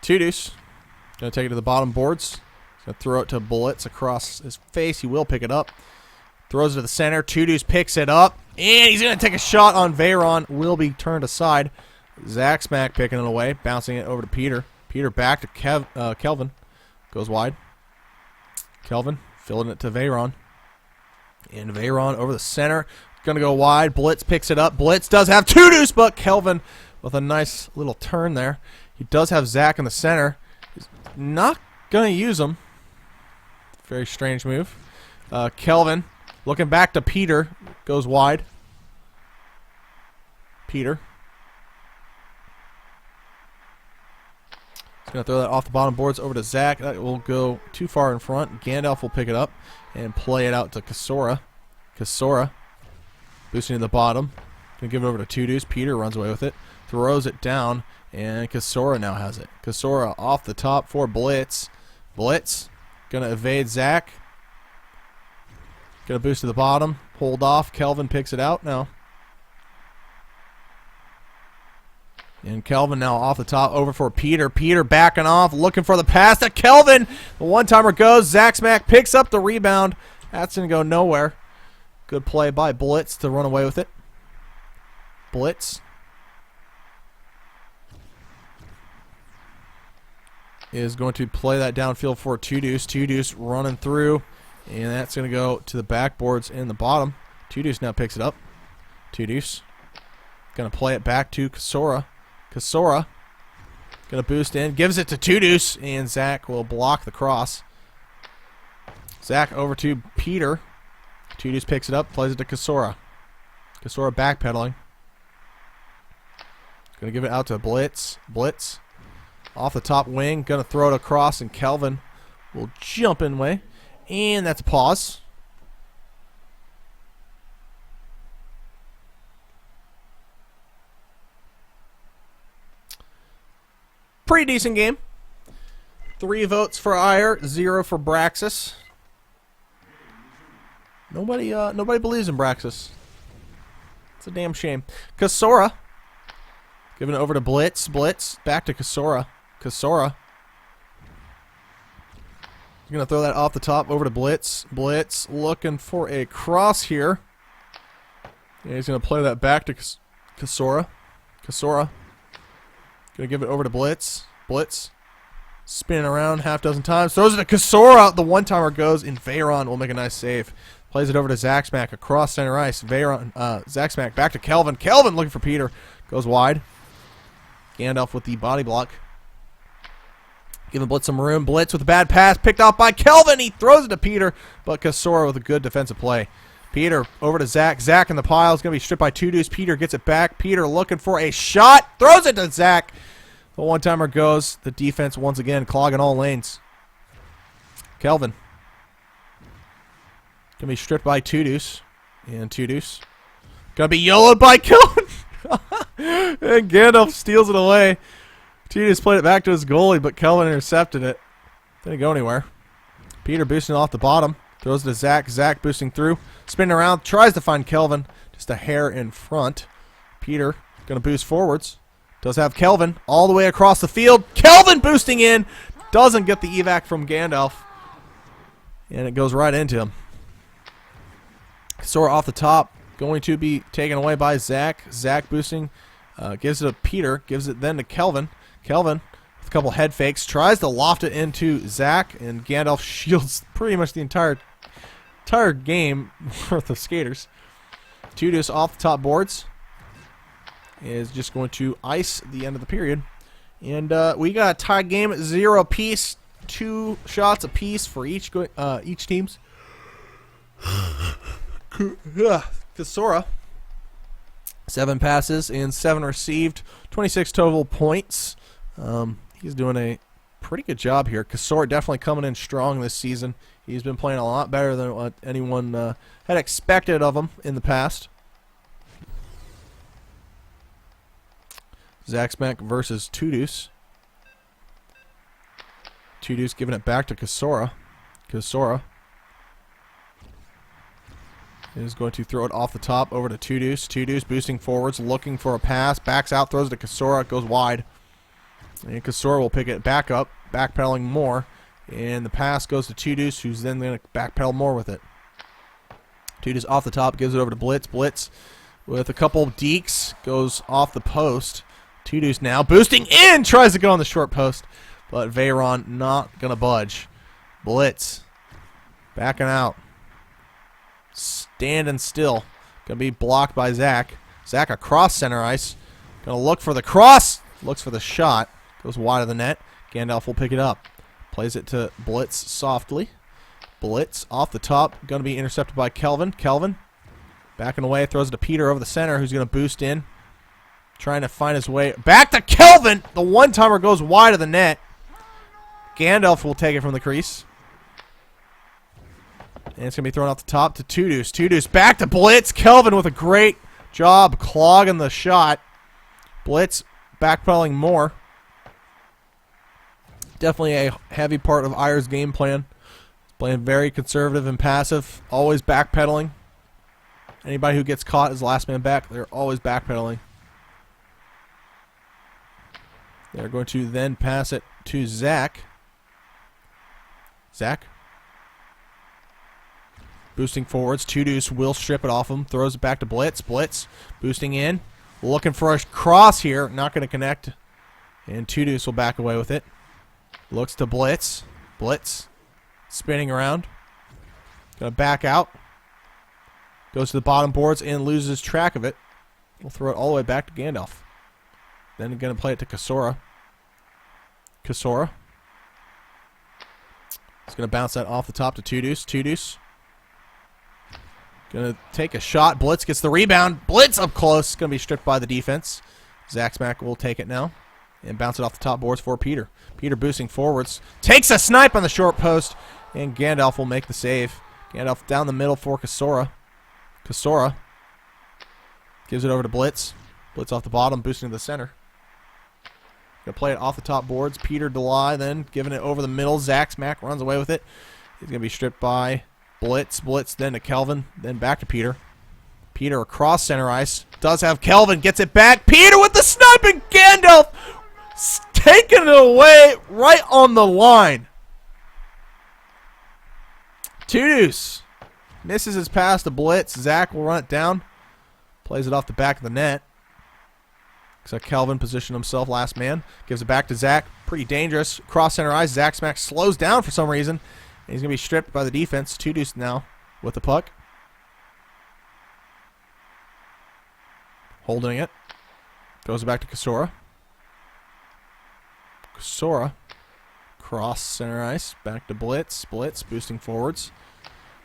Two Deuce. Going to take it to the bottom boards. He's going to throw it to Blitz across his face. He will pick it up. Throws it to the center. Two Deuce picks it up. And he's going to take a shot on Veyron. Will be turned aside. Zach Smack picking it away. Bouncing it over to Peter. Peter back to Kelvin. Goes wide. Kelvin filling it to Veyron. And Veyron over the center. Going to go wide. Blitz picks it up. Blitz does have Two Deuce, but Kelvin with a nice little turn there. He does have Zach in the center. He's not going to use him. Very strange move. Kelvin looking back to Peter. Goes wide. Peter. He's going to throw that off the bottom boards over to Zach. That will go too far in front. Gandalf will pick it up and play it out to Kasora. Kasora boosting to the bottom. Going to give it over to Two Deuce. Peter runs away with it. Throws it down. And Kasora now has it. Kasora off the top for Blitz. Blitz going to evade Zach. Going to boost to the bottom. Hold off. Kelvin picks it out now. And Kelvin now off the top over for Peter. Peter backing off. Looking for the pass to Kelvin. The one-timer goes. Zach Smack picks up the rebound. That's going to go nowhere. Good play by Blitz to run away with it. Blitz. Is going to play that downfield for Two Deuce. Two Deuce running through. And that's going to go to the backboards in the bottom. Two Deuce now picks it up. Two Deuce. Going to play it back to Kasora. Kasora. Going to boost in. Gives it to Two Deuce. And Zach will block the cross. Zach over to Peter. Two Deuce picks it up. Plays it to Kasora. Kasora backpedaling. Going to give it out to Blitz. Blitz. Off the top wing, going to throw it across, and Kelvin will jump in way. And that's a pause. Pretty decent game. 3 votes for Aiur, 0 for Braxis. Nobody believes in Braxis. It's a damn shame. Kasora. Giving it over to Blitz. Blitz. Back to Kasora. Kasora. He's going to throw that off the top over to Blitz. Blitz looking for a cross here. And he's going to play that back to Kasora. Kasora. Going to give it over to Blitz. Blitz. Spinning around half dozen times. Throws it to Kasora. The one-timer goes, and Veyron will make a nice save. Plays it over to Zach Smack across center ice. Veyron, Zach Smack back to Kelvin. Kelvin looking for Peter. Goes wide. Gandalf with the body block. Giving Blitz some room. Blitz with a bad pass. Picked off by Kelvin. He throws it to Peter. But Kasora with a good defensive play. Peter over to Zach. Zach in the pile. Is going to be stripped by Two Deuce. Peter gets it back. Peter looking for a shot. Throws it to Zach. The one-timer goes. The defense once again clogging all lanes. Kelvin. Going to be stripped by Two Deuce. And Two Deuce. Going to be YOLO'd by Kelvin. And Gandalf steals it away. Two Deuce played it back to his goalie, but Kelvin intercepted it. Didn't go anywhere. Peter boosting off the bottom. Throws it to Zach. Zach boosting through. Spinning around. Tries to find Kelvin. Just a hair in front. Peter going to boost forwards. Does have Kelvin all the way across the field. Kelvin boosting in. Doesn't get the evac from Gandalf. And it goes right into him. Kasora off the top. Going to be taken away by Zach. Zach boosting. Gives it to Peter. Gives it then to Kelvin. Kelvin with a couple head fakes. Tries to loft it into Zach. And Gandalf shields pretty much the entire game worth of skaters. Two Deuce off the top boards. Is just going to ice the end of the period. And we got a tie game at 0 apiece. 2 shots apiece for each teams. Kasora, 7 passes and 7 received, 26 total points. He's doing a pretty good job here. Kasora definitely coming in strong this season. He's been playing a lot better than what anyone had expected of him in the past. Zach Smack versus Two Deuce. Two Deuce giving it back to Kasora. Kasora is going to throw it off the top over to Two Deuce. Two Deuce boosting forwards, looking for a pass. Backs out, throws it to Kasora. Goes wide. And Kasora will pick it back up, backpedaling more. And the pass goes to Tudus, who's then going to backpedal more with it. Tudus off the top, gives it over to Blitz. Blitz with a couple of dekes, goes off the post. Tudus now boosting in, tries to go on the short post, but Veyron not going to budge. Blitz backing out. Standing still. Going to be blocked by Zach. Zach across center ice. Going to look for the cross. Looks for the shot. Goes wide of the net. Gandalf will pick it up. Plays it to Blitz softly. Blitz off the top. Going to be intercepted by Kelvin. Kelvin backing away. Throws it to Peter over the center, who's going to boost in. Trying to find his way. Back to Kelvin. The one-timer goes wide of the net. Gandalf will take it from the crease. And it's going to be thrown off the top to Tudus. Tudus back to Blitz. Kelvin with a great job clogging the shot. Blitz backpedaling more. Definitely a heavy part of Aiur's game plan. Playing very conservative and passive. Always backpedaling. Anybody who gets caught is last man back. They're always backpedaling. They're going to then pass it to Zach. Zach. Boosting forwards. Tudus will strip it off him. Throws it back to Blitz. Blitz boosting in. Looking for a cross here. Not going to connect. And Tudus will back away with it. Looks to Blitz. Blitz spinning around. Going to back out. Goes to the bottom boards and loses track of it. We'll throw it all the way back to Gandalf. Then going to play it to Kasora. Kasora. He's going to bounce that off the top to Tudus. Tudus. Going to take a shot. Blitz gets the rebound. Blitz up close. Going to be stripped by the defense. Zach Smack will take it now. And bounce it off the top boards for Peter. Peter boosting forwards. Takes a snipe on the short post. And Gandalf will make the save. Gandalf down the middle for Kasora. Kasora gives it over to Blitz. Blitz off the bottom, boosting to the center. Going to play it off the top boards. Peter Delay then giving it over the middle. Zach Smack runs away with it. He's going to be stripped by Blitz. Blitz then to Kelvin. Then back to Peter. Peter across center ice. Does have Kelvin. Gets it back. Peter with the snipe and Gandalf taking it away right on the line. Tudus misses his pass to Blitz. Zach will run it down. Plays it off the back of the net. Looks like Kelvin positioned himself last man. Gives it back to Zach. Pretty dangerous. Cross center ice. Zach Smack slows down for some reason. And he's going to be stripped by the defense. Tudus now with the puck. Holding it. Goes back to Kasora. Kasora. Cross center ice. Back to Blitz. Blitz boosting forwards.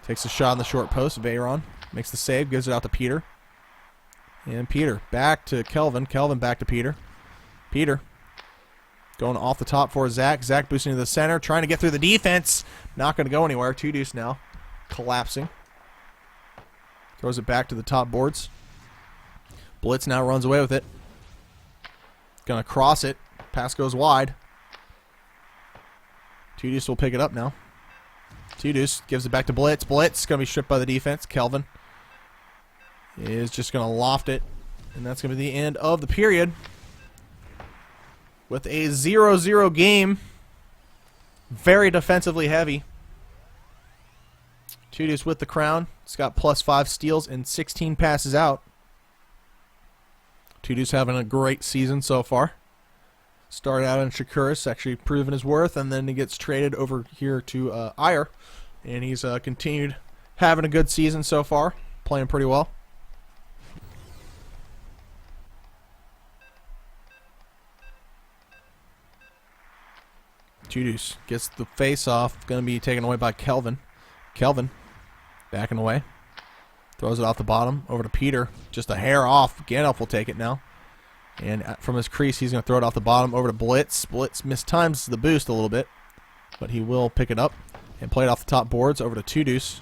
Takes a shot on the short post. Veyron makes the save. Gives it out to Peter. And Peter back to Kelvin. Kelvin back to Peter. Peter going off the top for Zach. Zach boosting to the center. Trying to get through the defense. Not going to go anywhere. Tudus now collapsing. Throws it back to the top boards. Blitz now runs away with it. Going to cross it. Pass goes wide. Tudus will pick it up now. Tudus gives it back to Blitz. Blitz going to be stripped by the defense. Kelvin is just going to loft it. And that's going to be the end of the period. With a 0-0 game. Very defensively heavy. Tudus with the crown. He's got +5 steals and 16 passes out. Tudus having a great season so far. Started out in Shakuris, actually proven his worth, and then he gets traded over here to Aiur. And he's continued having a good season so far. Playing pretty well. Tudus gets the face-off. Going to be taken away by Kelvin. Kelvin backing away. Throws it off the bottom. Over to Peter. Just a hair off. Gandalf will take it now. And from his crease, he's going to throw it off the bottom. Over to Blitz. Blitz mistimes the boost a little bit. But he will pick it up. And play it off the top boards. Over to Tudus.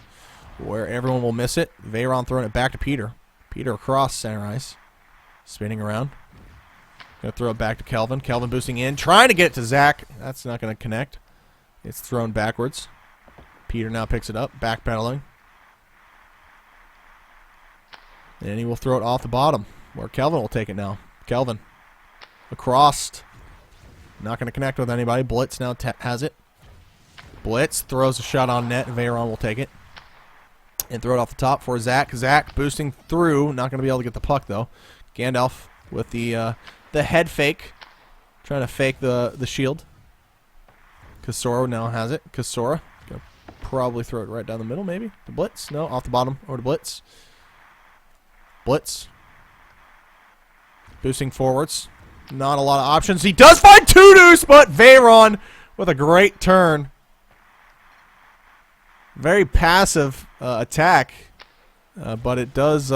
Where everyone will miss it. Veyron throwing it back to Peter. Peter across center ice. Spinning around. Going to throw it back to Kelvin. Kelvin boosting in. Trying to get it to Zach. That's not going to connect. It's thrown backwards. Peter now picks it up. Backpedaling. And he will throw it off the bottom. Where Kelvin will take it now. Kelvin. Across. Not going to connect with anybody. Blitz now has it. Blitz throws a shot on net. Veyron will take it. And throw it off the top for Zach. Zach boosting through. Not going to be able to get the puck, though. Gandalf with the head fake. Trying to fake the shield. Kasora now has it. Kasora. Going to probably throw it right down the middle, maybe. To Blitz. No, off the bottom. Over to Blitz. Blitz. Boosting forwards. Not a lot of options. He does find Tudus, but Veyron with a great turn. Very passive attack, but it does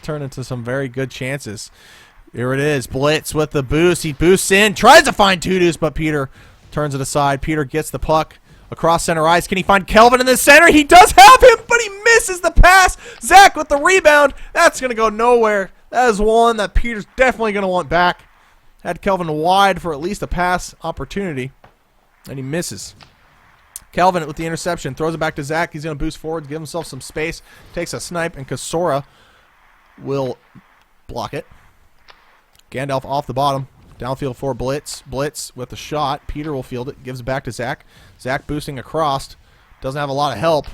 turn into some very good chances. Here it is. Blitz with the boost. He boosts in, tries to find Tudus, but Peter turns it aside. Peter gets the puck across center ice. Can he find Kelvin in the center? He does have him, but he misses the pass. Zach with the rebound. That's going to go nowhere. That is one that Peter's definitely going to want back. Had Kelvin wide for at least a pass opportunity, and he misses. Kelvin with the interception. Throws it back to Zach. He's going to boost forward, give himself some space. Takes a snipe, and Kasora will block it. Gandalf off the bottom. Downfield for Blitz. Blitz with the shot. Peter will field it. Gives it back to Zach. Zach boosting across. Doesn't have a lot of help.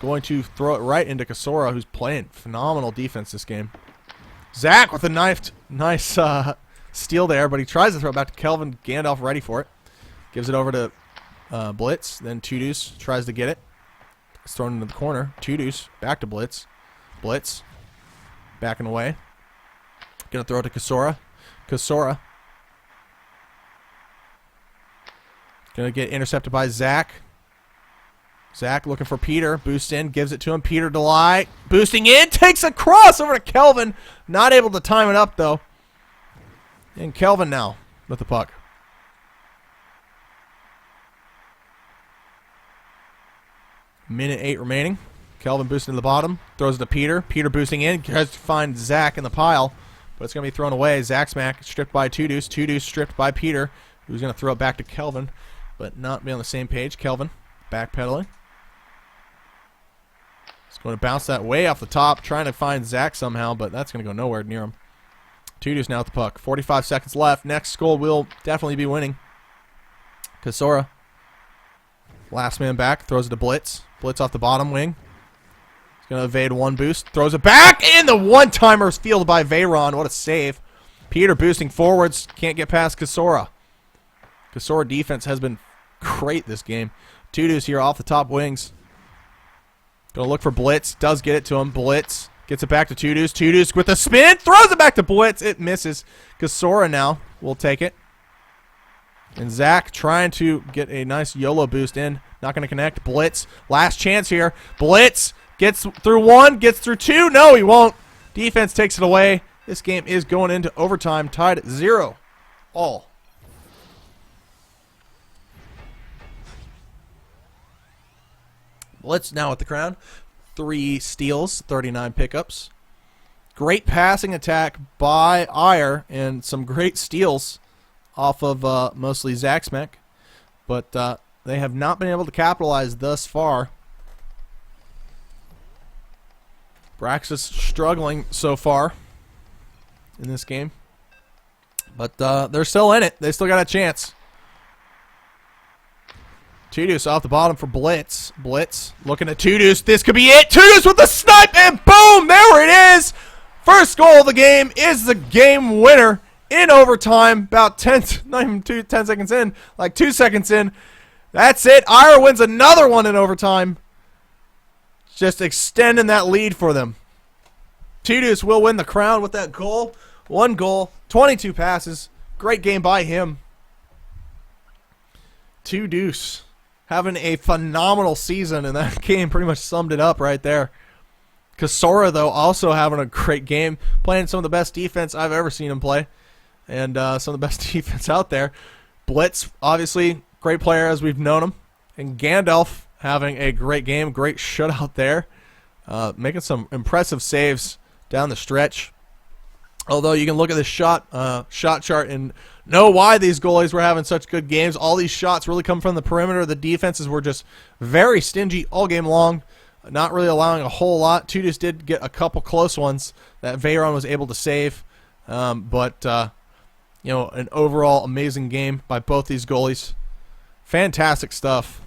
Going to throw it right into Kasora, who's playing phenomenal defense this game. Zach with a nice steal there, but he tries to throw it back to Kelvin. Gandalf ready for it. Gives it over to Blitz. Then Tudus tries to get it. It's thrown into the corner. Tudus back to Blitz. Blitz backing away. Gonna throw it to Kasora. Kasora gonna get intercepted by Zach. Zach looking for Peter. Boosts in, gives it to him. Peter Delay boosting in, takes a cross over to Kelvin. Not able to time it up though. And Kelvin now with the puck. Minute 8 remaining. Kelvin boosting to the bottom. Throws it to Peter. Peter boosting in. Tries to find Zach in the pile. But it's going to be thrown away. Zach smack stripped by Tudus. Tudus stripped by Peter, who's going to throw it back to Kelvin, but not be on the same page. Kelvin backpedaling. He's going to bounce that way off the top, trying to find Zach somehow, but that's going to go nowhere near him. Tudus now at the puck. 45 seconds left. Next goal will definitely be winning. Kasora. Last man back. Throws it to Blitz. Blitz off the bottom wing. Going to evade one boost. Throws it back. And the one-timer is fielded by Veyron. What a save. Peter boosting forwards. Can't get past Kasora. Kasora defense has been great this game. Tudus here off the top wings. Going to look for Blitz. Does get it to him. Blitz gets it back to Tudus. Tudus with a spin. Throws it back to Blitz. It misses. Kasora now will take it. And Zach trying to get a nice YOLO boost in. Not going to connect. Blitz. Last chance here. Blitz. Gets through one, gets through two. No, he won't. Defense takes it away. This game is going into overtime, tied at 0-all. Blitz now at the crown. 3 steals, 39 pickups. Great passing attack by Aiur and some great steals off of mostly Zaxmek. But they have not been able to capitalize thus far. Braxis struggling so far in this game. But they're still in it. They still got a chance. Tudus off the bottom for Blitz. Blitz looking at Tudus. This could be it. Tudus with the snipe, and boom! There it is! First goal of the game is the game winner in overtime. About 10 seconds in. Like 2 seconds in. That's it. Aiur wins another one in overtime. Just extending that lead for them. Tudus will win the crown with that goal. 1 goal, 22 passes. Great game by him. Tudus having a phenomenal season, and that game pretty much summed it up right there. Kasora, though, also having a great game. Playing some of the best defense I've ever seen him play. And some of the best defense out there. Blitz, obviously, great player as we've known him. And Gandalf having a great game, great shutout there. Making some impressive saves down the stretch. Although you can look at the shot chart and know why these goalies were having such good games. All these shots really come from the perimeter. The defenses were just very stingy all game long, not really allowing a whole lot. Tudus did get a couple close ones that Veyron was able to save. But an overall amazing game by both these goalies. Fantastic stuff.